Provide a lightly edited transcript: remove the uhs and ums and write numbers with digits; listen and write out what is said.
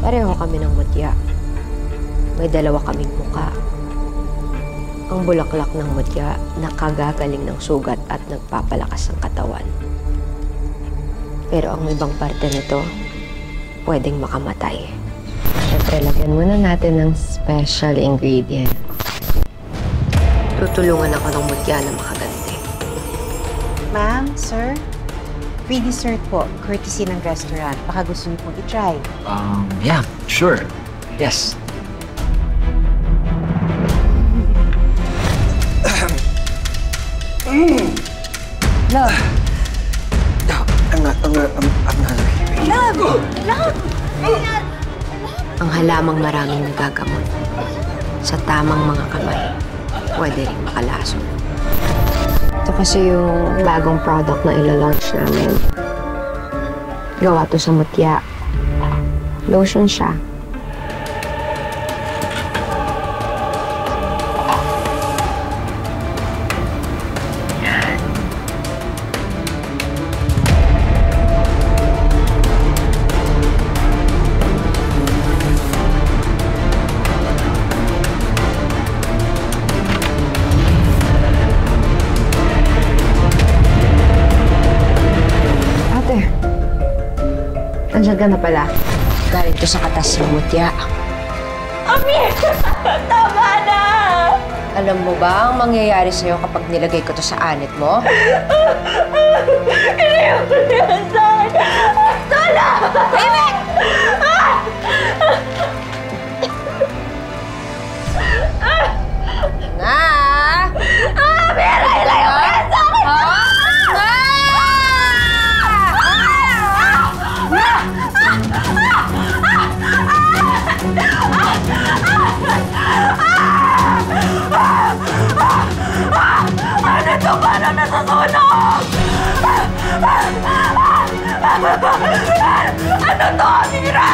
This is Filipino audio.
Pareho kami ng mutya. May dalawa kaming muka. Ang bulaklak ng mutya nakagagaling ng sugat at nagpapalakas ng katawan. Pero ang ibang parte nito, pwedeng makamatay. Siyempre, lagyan muna natin ng special ingredient. Tutulungan ako ng mutya na makaganti. Ma'am, sir, free dessert po, courtesy ng restaurant. Baka gusto niyo pong i-try. Yeah, sure. Yes. Love. I'm not hungry. Love! Love! Ang halamang maraming nagagamot. Sa tamang mga kamay, pwede rin makalason. Ito kasi yung bagong product na ila-launch namin. Gawa to sa mutya. Lotion siya. Nandiyan ka na pala. Galing to sa katas ng mutya. Amir! Tama na! Alam mo ba ang mangyayari sa'yo kapag nilagay ko to sa anit mo? Hindi ko yan sa'yo! Tala! David! Na! Amir! Ilayo mo yan sa akin! Ano ito? Paano nasusunog? Ano to, Amira?